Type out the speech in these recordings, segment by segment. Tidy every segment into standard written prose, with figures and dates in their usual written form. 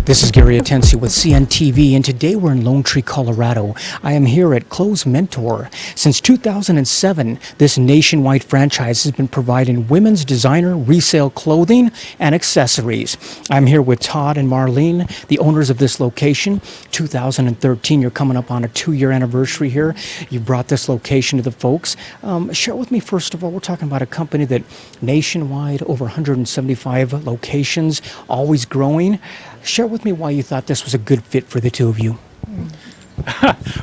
This is Gary Atensi with CNTV, and today we're in Lone Tree, Colorado. I am here at Clothes Mentor. Since 2007, this nationwide franchise has been providing women's designer resale clothing and accessories. I'm here with Todd and Marlene, the owners of this location. 2013, you're coming up on a 2-year anniversary here. You brought this location to the folks. Share with me, first of all, we're talking about a company that nationwide, over 175 locations, always growing. Share with me why you thought this was a good fit for the two of you.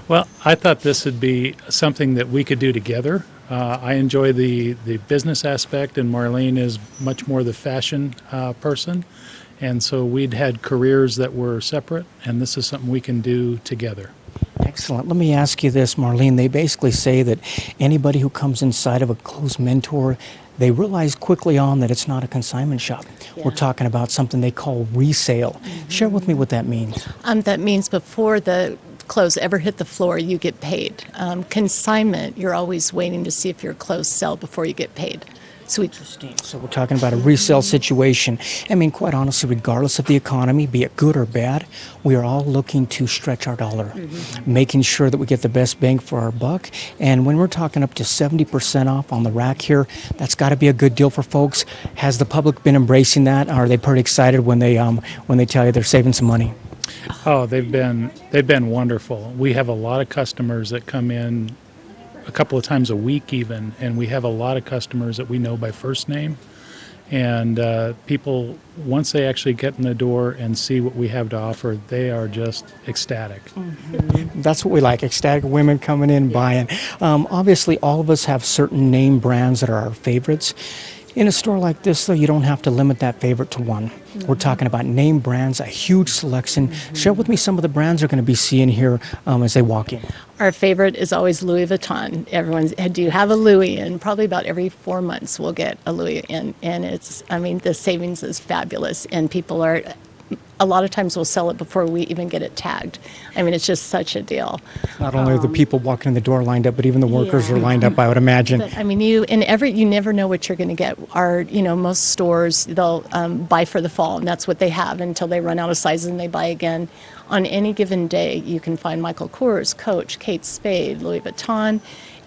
Well, I thought this would be something that we could do together. I enjoy the business aspect, and Marlene is much more the fashion person. And so we'd had careers that were separate, and this is something we can do together. Excellent. Let me ask you this, Marlene. They basically say that anybody who comes inside of a Clothes Mentor, they realize quickly on that it's not a consignment shop. Yeah. We're talking about something they call resale. Mm-hmm. Share with me what that means. That means before the clothes ever hit the floor, you get paid. Consignment, you're always waiting to see if your clothes sell before you get paid. Interesting. So we're talking about a resale situation. I mean, quite honestly, regardless of the economy, be it good or bad, we are all looking to stretch our dollar, making sure that we get the best bang for our buck. And when we're talking up to 70% off on the rack here, that's got to be a good deal for folks. Has the public been embracing that? Are they pretty excited when they tell you they're saving some money? Oh, they've been wonderful. We have a lot of customers that come in a couple of times a week even, and we have a lot of customers that we know by first name. And people, once they actually get in the door and see what we have to offer, they are just ecstatic. Mm-hmm. That's what we like, ecstatic women coming in, buying. Obviously, all of us have certain name brands that are our favorites. In a store like this, though, you don't have to limit that favorite to one. We're talking about name brands, a huge selection. Share with me some of the brands they're going to be seeing here as they walk in. Our favorite is always Louis Vuitton. Everyone's, do you have a Louis? And probably about every 4 months we'll get a Louis in. And it's, I mean, the savings is fabulous. And people are, a lot of times we'll sell it before we even get it tagged. I mean, it's just such a deal. Not only are the people walking in the door lined up, but even the workers are lined up, I would imagine. But, I mean, you never know what you're going to get. Most stores, they'll buy for the fall, and that's what they have until they run out of sizes and they buy again. On any given day, you can find Michael Kors, Coach, Kate Spade, Louis Vuitton,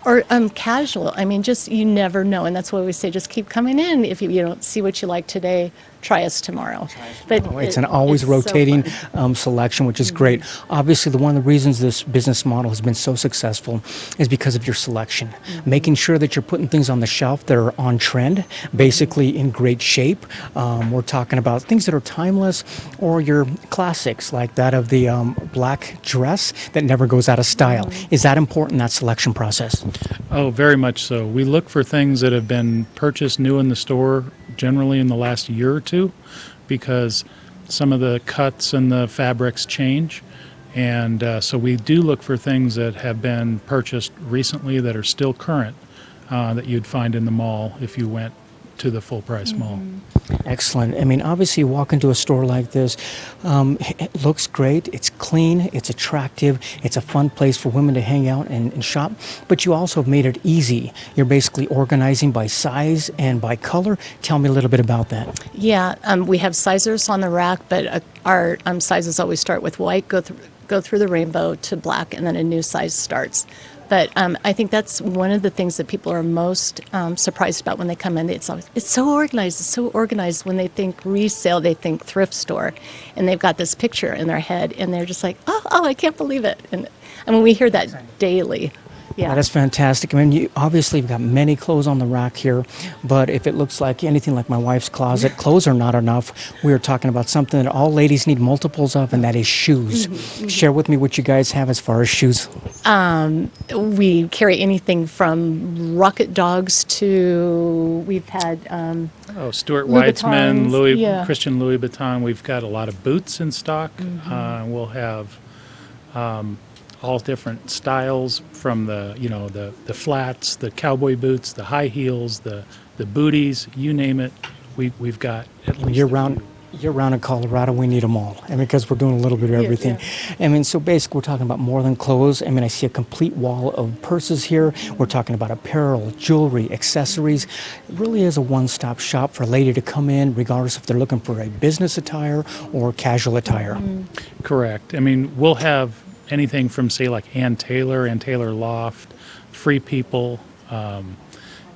or casual. I mean, just you never know, and that's why we say just keep coming in. If you don't see what you like today, try us tomorrow. But it's an always rotating selection, which is great. Obviously, one of the reasons this business model has been so successful is because of your selection. Making sure that you're putting things on the shelf that are on trend, basically in great shape. We're talking about things that are timeless, or your classics like that of the black dress that never goes out of style. Is that important, that selection process? Oh, very much so. We look for things that have been purchased new in the store, generally in the last year or two, because some of the cuts and the fabrics change. And so we do look for things that have been purchased recently that are still current, that you'd find in the mall if you went to the full price mall. Excellent. I mean, obviously you walk into a store like this, it looks great, it's clean, it's attractive, it's a fun place for women to hang out and shop, but you also have made it easy. You're basically organizing by size and by color. Tell me a little bit about that. Yeah, we have sizers on the rack, but our sizes always start with white, go through the rainbow to black, and then a new size starts. But I think that's one of the things that people are most surprised about when they come in. It's so organized. It's so organized. When they think resale, they think thrift store, and they've got this picture in their head, and they're just like, oh, I can't believe it. And I mean, we hear that daily. Yeah. That is fantastic. I mean, obviously, you've got many clothes on the rack here, but if it looks like anything like my wife's closet, clothes are not enough. We are talking about something that all ladies need multiples of, and that is shoes. Share with me what you guys have as far as shoes. We carry anything from rocket dogs to, we've had Stuart Louis Weitzman, Christian Louis Vuitton. We've got a lot of boots in stock. We'll have all different styles, from the flats, the cowboy boots, the high heels, the booties, you name it. We've got at least year-round Year-round in Colorado, we need them all, and because we're doing a little bit of everything. I mean, so basically, we're talking about more than clothes. I mean, I see a complete wall of purses here. We're talking about apparel, jewelry, accessories. It really is a one-stop shop for a lady to come in, regardless if they're looking for a business attire or casual attire. Correct. I mean, we'll have anything from, say, like Ann Taylor Loft, Free People,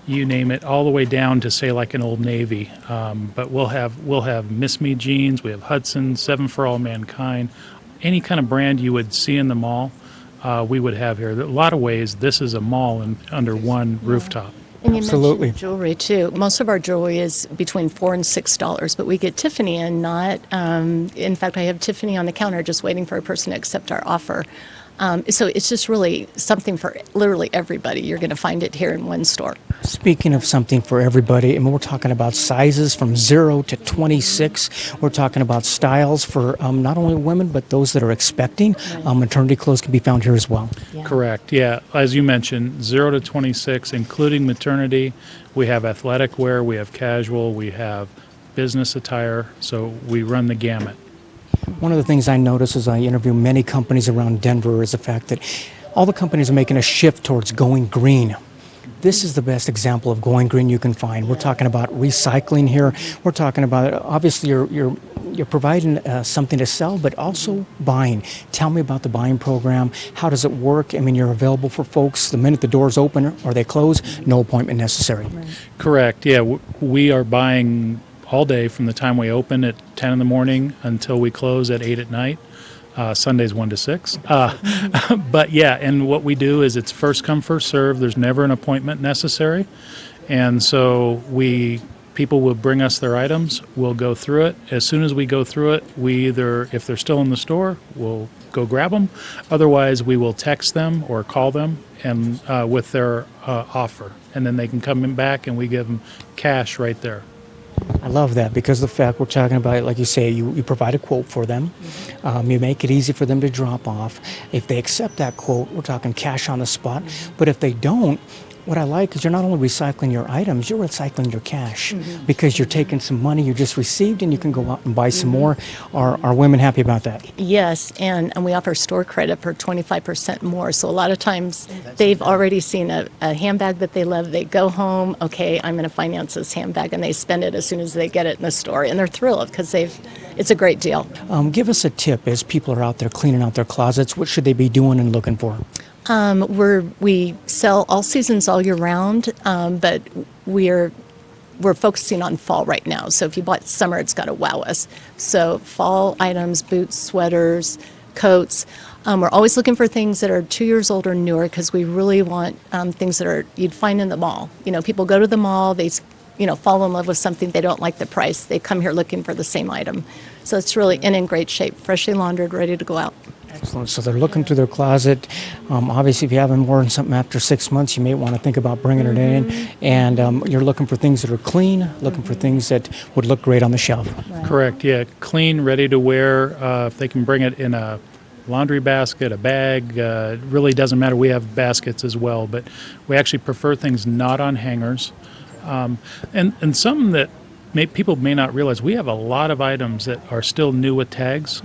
you name it, all the way down to, say, like an Old Navy. But we'll have Miss Me jeans, we have Hudson, Seven for All Mankind, any kind of brand you would see in the mall, we would have here. A lot of ways, this is a mall under one rooftop. And you Absolutely. mentioned jewelry too. Most of our jewelry is between $4 and $6, but we get Tiffany in. Not, in fact, I have Tiffany on the counter just waiting for a person to accept our offer. So it's just really something for literally everybody. You're going to find it here in one store. Speaking of something for everybody, and we're talking about sizes from 0 to 26. We're talking about styles for not only women, but those that are expecting. Maternity clothes can be found here as well. Correct, yeah. As you mentioned, 0 to 26, including maternity. We have athletic wear, we have casual, we have business attire, so we run the gamut. One of the things I notice as I interview many companies around Denver is the fact that all the companies are making a shift towards going green. This is the best example of going green you can find. We're talking about recycling here. We're talking about, obviously, you're providing something to sell, but also buying. Tell me about the buying program. How does it work? I mean, you're available for folks the minute the doors open or they close, no appointment necessary. Correct, yeah. We are buying all day from the time we open at 10 in the morning until we close at 8 at night. Sundays 1 to 6. But yeah, and what we do is it's first come, first serve. There's never an appointment necessary. And so people will bring us their items. We'll go through it. As soon as we go through it, we either, if they're still in the store, we'll go grab them. Otherwise, we will text them or call them and with their offer. And then they can come in back and we give them cash right there. I love that because the fact we're talking about, like you say, you provide a quote for them. You make it easy for them to drop off. If they accept that quote, we're talking cash on the spot. But if they don't, what I like is you're not only recycling your items, you're recycling your cash because you're taking some money you just received and you can go out and buy some more. Are women happy about that? Yes, and we offer store credit for 25% more. So a lot of times they've already seen a handbag that they love. They go home, okay, I'm going to finance this handbag, and they spend it as soon as they get it in the store. And they're thrilled because it's a great deal. Give us a tip as people are out there cleaning out their closets. What should they be doing and looking for? We sell all seasons all year round, but we're focusing on fall right now. So if you bought summer, it's got to wow us. So fall items, boots, sweaters, coats. We're always looking for things that are 2 years old or newer because we really want things that you'd find in the mall. You know, people go to the mall, they fall in love with something, they don't like the price. They come here looking for the same item. So it's really in great shape, freshly laundered, ready to go out. Excellent. So they're looking through their closet. Obviously, if you haven't worn something after 6 months, you may want to think about bringing it in. And you're looking for things that are clean, looking for things that would look great on the shelf. Right. Correct, yeah. Clean, ready to wear. If they can bring it in a laundry basket, a bag, it really doesn't matter. We have baskets as well, but we actually prefer things not on hangers. And some that people may not realize, we have a lot of items that are still new with tags.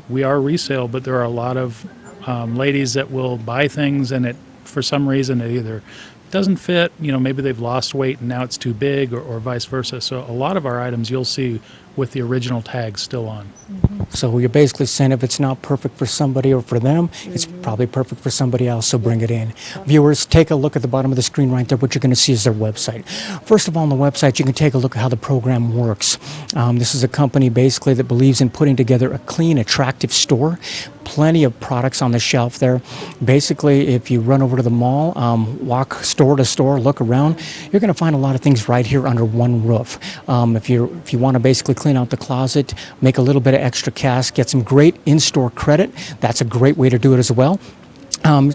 We are resale, but there are a lot of ladies that will buy things and it, for some reason, it either doesn't fit, maybe they've lost weight and now it's too big or vice versa. So a lot of our items you'll see with the original tags still on. So you're basically saying if it's not perfect for somebody or for them, it's probably perfect for somebody else, so bring it in. Viewers, take a look at the bottom of the screen right there. What you're going to see is their website. First of all, on the website, you can take a look at how the program works. This is a company basically that believes in putting together a clean, attractive store. Plenty of products on the shelf there. Basically, if you run over to the mall, walk store to store, look around, you're going to find a lot of things right here under one roof. If you want to basically clean out the closet, make a little bit of extra cash, get some great in-store credit, that's a great way to do it as well.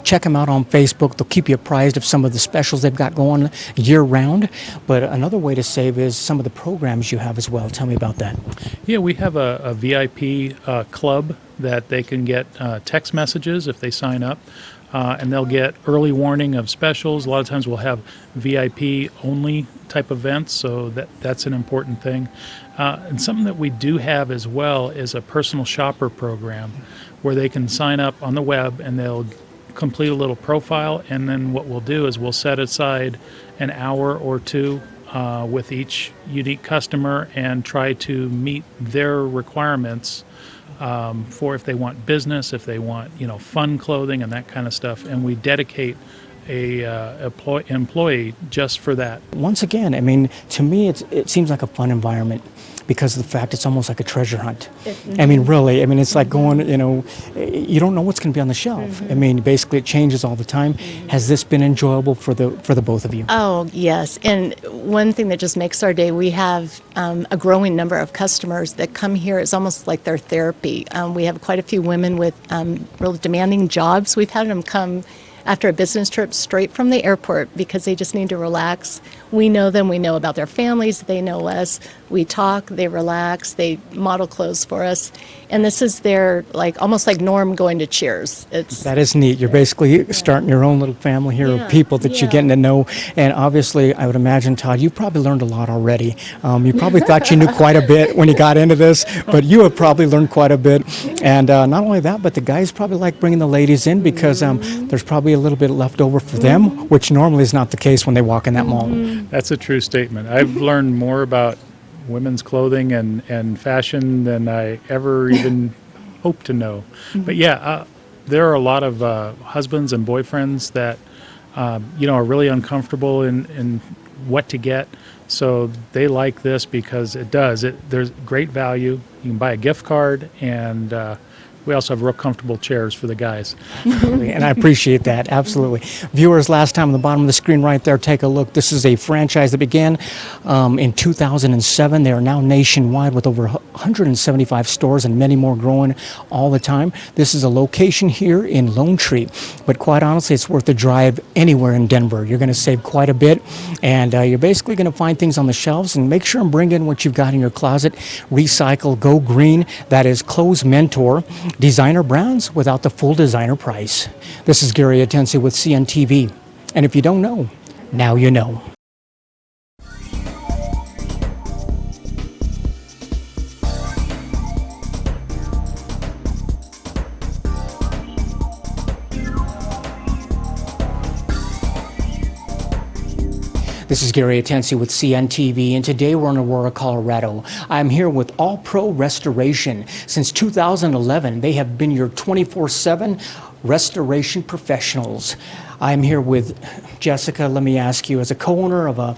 Check them out on Facebook. They'll keep you apprised of some of the specials they've got going year-round. But another way to save is some of the programs you have as well. Tell me about that. Yeah, we have a VIP club that they can get text messages if they sign up. and they'll get early warning of specials. A lot of times we'll have VIP only type events, so that's an important thing. And something that we do have as well is a personal shopper program where they can sign up on the web and they'll complete a little profile, and then what we'll do is we'll set aside an hour or two with each unique customer and try to meet their requirements for if they want business, if they want fun clothing and that kind of stuff, and we dedicate a employee just for that. Once again, I mean, to me, it seems like a fun environment because of the fact it's almost like a treasure hunt. I mean, really, I mean, it's like going, you don't know what's going to be on the shelf. I mean, basically, it changes all the time. Has this been enjoyable for the both of you? Oh, yes. And one thing that just makes our day, we have a growing number of customers that come here. It's almost like their therapy. We have quite a few women with real demanding jobs. We've had them come after a business trip straight from the airport because they just need to relax. We know them. We know about their families. They know us. We talk. They relax. They model clothes for us. And this is their, almost like Norm going to Cheers. That is neat. You're basically starting your own little family here of people that you're getting to know. And obviously, I would imagine, Todd, you probably learned a lot already. You probably thought you knew quite a bit when you got into this, but you have probably learned quite a bit. And not only that, but the guys probably like bringing the ladies in because there's probably a little bit left over for them, which normally is not the case when they walk in that mall. That's a true statement. I've learned more about women's clothing and fashion than I ever even hoped to know. But yeah, there are a lot of husbands and boyfriends that are really uncomfortable in what to get. So they like this because there's great value. You can buy a gift card, and we also have real comfortable chairs for the guys. And I appreciate that, absolutely. Viewers, last time on the bottom of the screen right there, take a look. This is a franchise that began in 2007. They are now nationwide with over 175 stores and many more growing all the time. This is a location here in Lone Tree, but quite honestly, it's worth the drive anywhere in Denver. You're going to save quite a bit, and you're basically going to find things on the shelves, and make sure and bring in what you've got in your closet. Recycle, go green. That is Clothes Mentor. Designer brands without the full designer price. This is Gary Atensi with CNTV. And if you don't know, now you know. This is Gary Atensi with CNTV, and today we're in Aurora, Colorado. I'm here with All Pro Restoration. Since 2011, they have been your 24/7 restoration professionals. I'm here with Jessica. Let me ask you, as a co-owner of a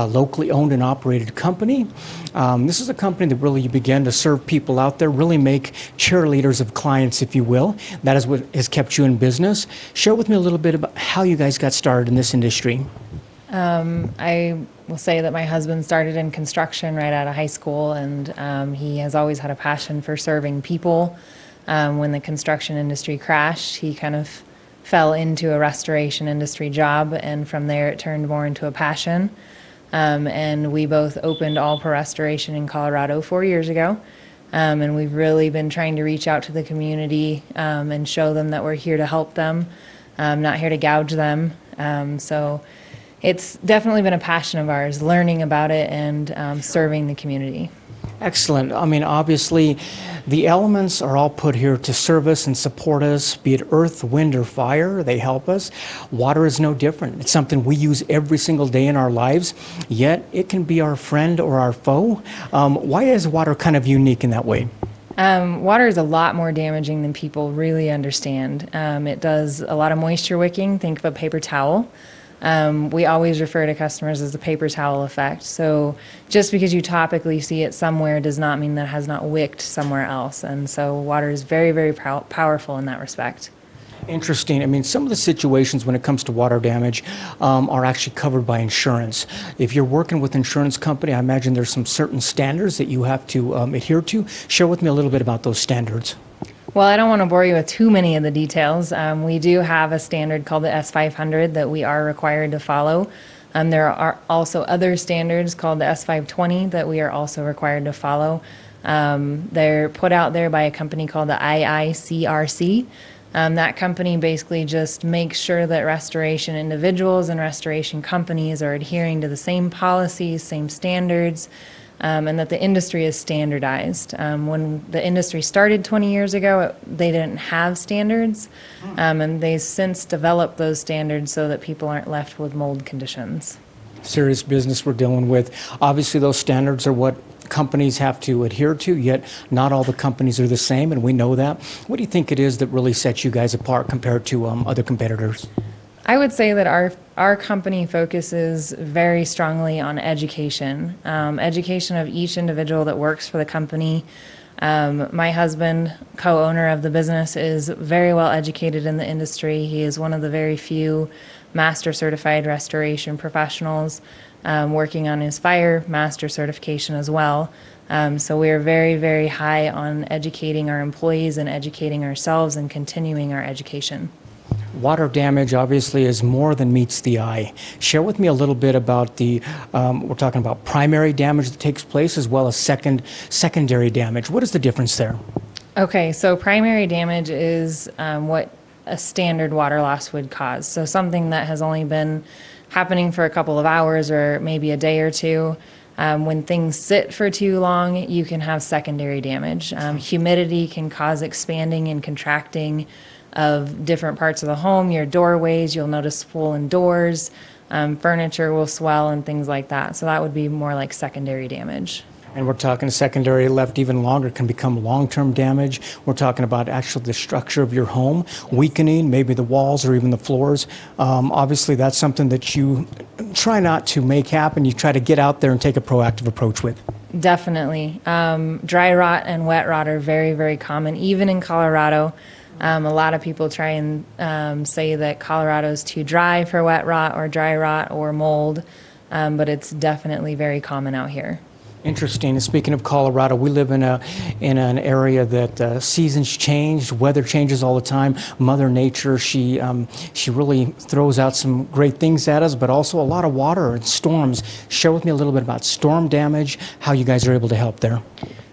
locally owned and operated company, this is a company that really you began to serve people out there, really make cheerleaders of clients, if you will. That is what has kept you in business. Share with me a little bit about how you guys got started in this industry. I will say that my husband started in construction right out of high school, and he has always had a passion for serving people. When the construction industry crashed, he kind of fell into a restoration industry job, and from there it turned more into a passion. And we both opened All Pro Restoration in Colorado 4 years ago. And we've really been trying to reach out to the community and show them that we're here to help them, not here to gouge them. So it's definitely been a passion of ours, learning about it and serving the community. Excellent. I mean, obviously, the elements are all put here to serve us and support us, be it earth, wind, or fire. They help us. Water is no different. It's something we use every single day in our lives, yet it can be our friend or our foe. Why is water kind of unique in that way? Water is a lot more damaging than people really understand. It does a lot of moisture wicking. Think of a paper towel. We always refer to customers as the paper towel effect. So just because you topically see it somewhere does not mean that it has not wicked somewhere else. And so water is very, very powerful in that respect. Interesting. I mean, some of the situations when it comes to water damage are actually covered by insurance. If you're working with an insurance company, I imagine there's some certain standards that you have to adhere to. Share with me a little bit about those standards. Well, I don't want to bore you with too many of the details. We do have a standard called the S500 that we are required to follow. There are also other standards called the S520 that we are also required to follow. They're put out there by a company called the IICRC. That company basically just makes sure that restoration individuals and restoration companies are adhering to the same policies, same standards, and that the industry is standardized. When the industry started 20 years ago, they didn't have standards, and they've since developed those standards so that people aren't left with mold conditions. Serious business we're dealing with. Obviously, those standards are what companies have to adhere to, yet not all the companies are the same, and we know that. What do you think it is that really sets you guys apart compared to other competitors? I would say that our company focuses very strongly on education, education of each individual that works for the company. My husband, co-owner of the business, is very well educated in the industry. He is one of the very few master certified restoration professionals, working on his fire master certification as well. So we are very, very high on educating our employees and educating ourselves and continuing our education. Water damage obviously is more than meets the eye. Share with me a little bit about we're talking about primary damage that takes place as well as secondary damage. What is the difference there? Okay, so primary damage is what a standard water loss would cause. So something that has only been happening for a couple of hours or maybe a day or two. When things sit for too long, you can have secondary damage. Humidity can cause expanding and contracting of different parts of the home. Your doorways, you'll notice swollen doors, furniture will swell and things like that. So that would be more like secondary damage. And we're talking secondary left even longer, can become long-term damage. We're talking about actually the structure of your home, weakening, maybe the walls or even the floors. Obviously, that's something that you try not to make happen. You try to get out there and take a proactive approach with. Definitely. Dry rot and wet rot are very, very common, even in Colorado. A lot of people try and say that Colorado is too dry for wet rot or dry rot or mold, but it's definitely very common out here. Interesting. And speaking of Colorado, we live in an area that seasons change, weather changes all the time. Mother Nature, she really throws out some great things at us, but also a lot of water and storms. Share with me a little bit about storm damage, how you guys are able to help there.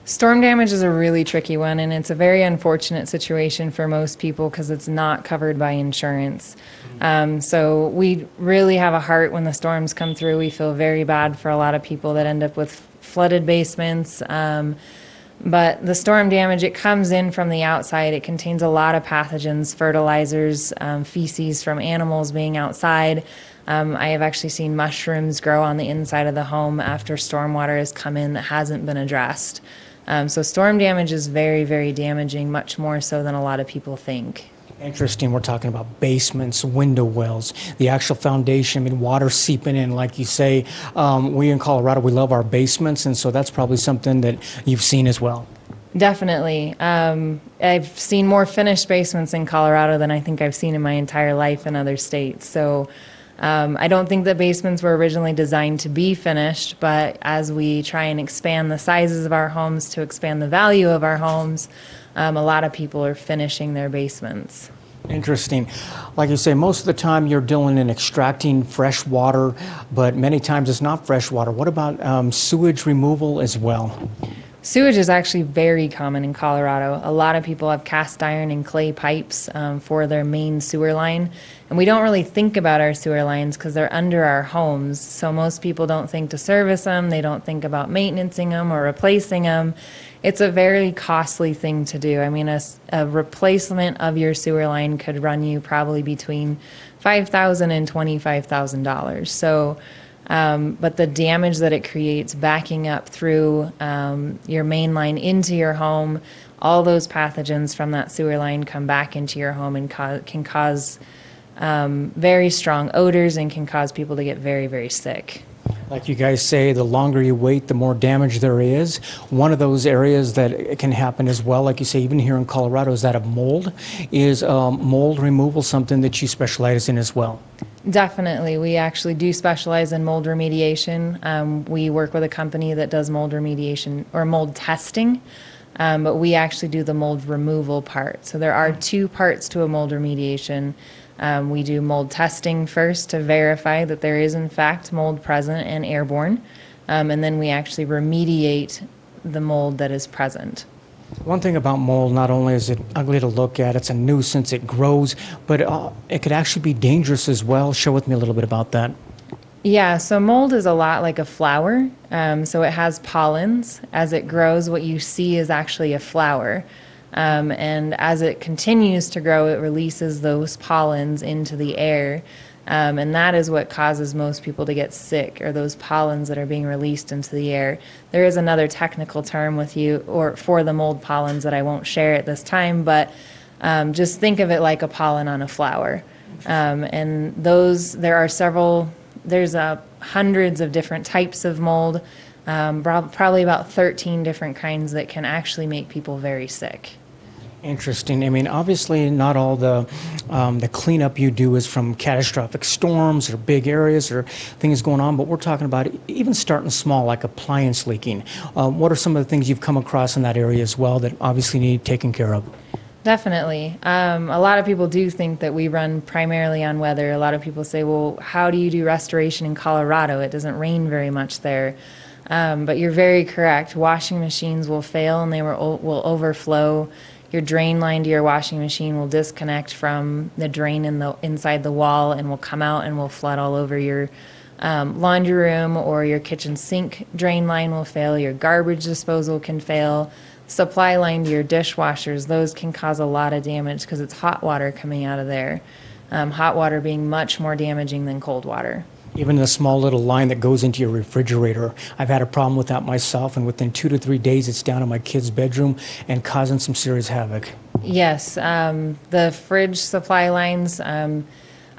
Storm damage is a really tricky one, and it's a very unfortunate situation for most people because it's not covered by insurance. So we really have a heart when the storms come through. We feel very bad for a lot of people that end up with flooded basements. But the storm damage, it comes in from the outside. It contains a lot of pathogens, fertilizers, feces from animals being outside. I have actually seen mushrooms grow on the inside of the home after stormwater has come in that hasn't been addressed. So storm damage is very, very damaging, much more so than a lot of people think. Interesting. We're talking about basements, window wells, the actual foundation. I mean, water seeping in, like you say. We in Colorado, we love our basements, and so that's probably something that you've seen as well. Definitely. I've seen more finished basements in Colorado than I think I've seen in my entire life in other states. So I don't think that basements were originally designed to be finished, but as we try and expand the sizes of our homes to expand the value of our homes, a lot of people are finishing their basements. Interesting. Like you say, most of the time you're dealing in extracting fresh water, but many times it's not fresh water. What about sewage removal as well? Sewage is actually very common in Colorado. A lot of people have cast iron and clay pipes for their main sewer line. And we don't really think about our sewer lines because they're under our homes. So most people don't think to service them. They don't think about maintaining them or replacing them. It's a very costly thing to do. I mean, a replacement of your sewer line could run you probably between $5,000 and $25,000. So but the damage that it creates backing up through your main line into your home, all those pathogens from that sewer line come back into your home and can cause very strong odors and can cause people to get very, very sick. Like you guys say, the longer you wait, the more damage there is. One of those areas that it can happen as well, like you say, even here in Colorado, is that of mold. Is mold removal something that you specialize in as well? Definitely. We actually do specialize in mold remediation. We work with a company that does mold remediation or mold testing, but we actually do the mold removal part. So there are two parts to a mold remediation. We do mold testing first to verify that there is in fact mold present and airborne, and then we actually remediate the mold that is present. One thing about mold, not only is it ugly to look at, it's a nuisance, it grows, but it could actually be dangerous as well. Share with me a little bit about that. Yeah, so mold is a lot like a flower. So it has pollens. As it grows, what you see is actually a flower. And as it continues to grow, it releases those pollens into the air. And that is what causes most people to get sick, or those pollens that are being released into the air. There is another technical term with you, or for the mold pollens, that I won't share at this time, but just think of it like a pollen on a flower. And those, there's hundreds of different types of mold, probably about 13 different kinds that can actually make people very sick. Interesting. I mean, obviously, not all the cleanup you do is from catastrophic storms or big areas or things going on, but we're talking about even starting small, like appliance leaking. What are some of the things you've come across in that area as well that obviously need taken care of? Definitely. A lot of people do think that we run primarily on weather. A lot of people say, well, how do you do restoration in Colorado? It doesn't rain very much there. But you're very correct. Washing machines will fail and they will overflow. Your drain line to your washing machine will disconnect from the drain inside the wall and will come out and will flood all over your laundry room, or your kitchen sink drain line will fail. Your garbage disposal can fail. Supply line to your dishwashers, those can cause a lot of damage because it's hot water coming out of there. Hot water being much more damaging than cold water. Even the small little line that goes into your refrigerator. I've had a problem with that myself, and within 2 to 3 days, it's down in my kid's bedroom and causing some serious havoc. Yes, the fridge supply lines,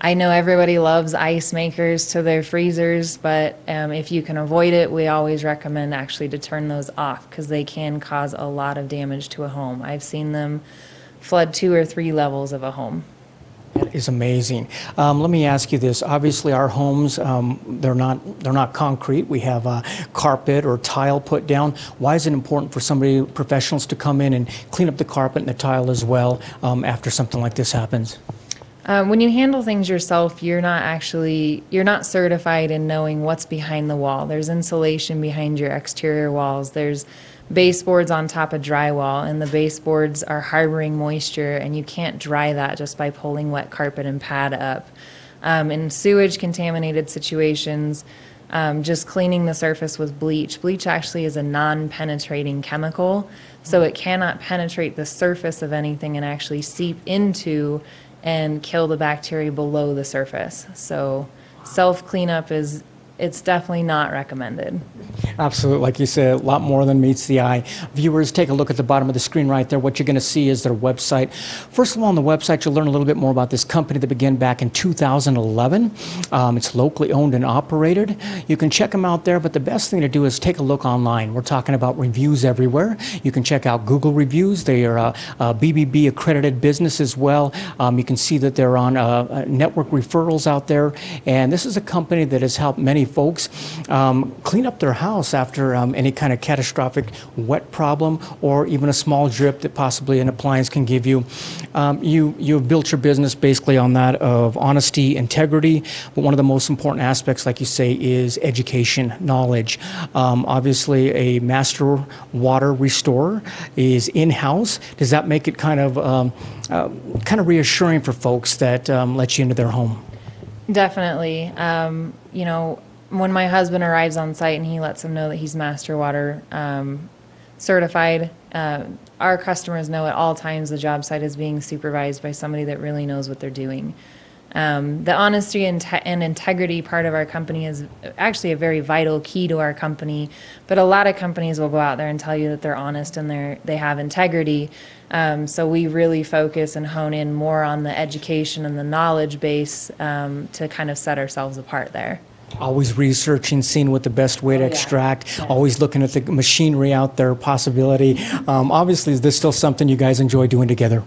I know everybody loves ice makers to their freezers, but if you can avoid it, we always recommend actually to turn those off because they can cause a lot of damage to a home. I've seen them flood 2 or 3 levels of a home. That is amazing. Let me ask you this. Obviously, our homes, they're not concrete. We have carpet or tile put down. Why is it important for professionals to come in and clean up the carpet and the tile as well after something like this happens? When you handle things yourself, you're not certified in knowing what's behind the wall. There's insulation behind your exterior walls. There's baseboards on top of drywall, and the baseboards are harboring moisture, and you can't dry that just by pulling wet carpet and pad up. In sewage contaminated situations, just cleaning the surface with bleach. Bleach actually is a non-penetrating chemical, so it cannot penetrate the surface of anything and actually seep into and kill the bacteria below the surface. So self-cleanup it's definitely not recommended. Absolutely. Like you said, a lot more than meets the eye. Viewers, take a look at the bottom of the screen right there. What you're going to see is their website. First of all, on the website, you'll learn a little bit more about this company that began back in 2011. It's locally owned and operated. You can check them out there, but the best thing to do is take a look online. We're talking about reviews everywhere. You can check out Google reviews. They are a BBB accredited business as well. You can see that they're on network referrals out there. And this is a company that has helped many folks clean up their house after any kind of catastrophic wet problem or even a small drip that possibly an appliance can give you. You've built your business basically on that of honesty, integrity, but one of the most important aspects, like you say, is education, knowledge. Obviously, a master water restorer is in-house. Does that make it kind of reassuring for folks that let you into their home? Definitely. When my husband arrives on site and he lets them know that he's Master Water certified, our customers know at all times the job site is being supervised by somebody that really knows what they're doing. The honesty and integrity part of our company is actually a very vital key to our company, but a lot of companies will go out there and tell you that they're honest and they have integrity. So we really focus and hone in more on the education and the knowledge base to kind of set ourselves apart there. Always researching, seeing what the best way to extract, Yes. Always looking at the machinery out there, possibility. Obviously, is this still something you guys enjoy doing together?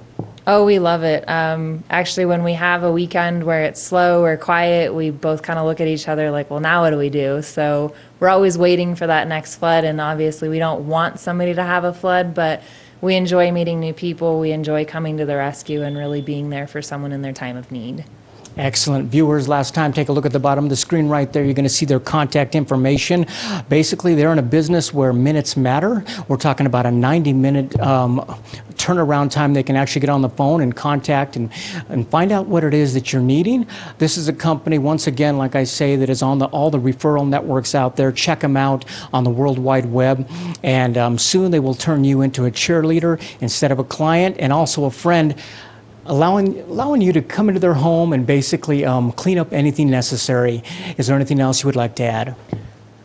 Oh, we love it. Actually, when we have a weekend where it's slow or quiet, we both kind of look at each other like, well, now what do we do? So we're always waiting for that next flood, and obviously we don't want somebody to have a flood, but we enjoy meeting new people. We enjoy coming to the rescue and really being there for someone in their time of need. Excellent. Viewers, last time, take a look at the bottom of the screen right there. You're going to see their contact information. Basically, they're in a business where minutes matter. We're talking about a 90-minute turnaround time. They can actually get on the phone and contact and find out what it is that you're needing. This is a company, once again, like I say, that is on all the referral networks out there. Check them out on the World Wide Web. And soon they will turn you into a cheerleader instead of a client, and also a friend, allowing you to come into their home and basically clean up anything necessary. Is there anything else you would like to add?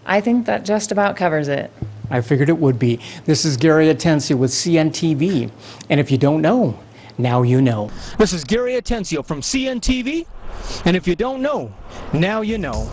I think that just about covers it. I figured it would be. This is Gary Atencio with CNTV. And if you don't know, now you know. This is Gary Atencio from CNTV. And if you don't know, now you know.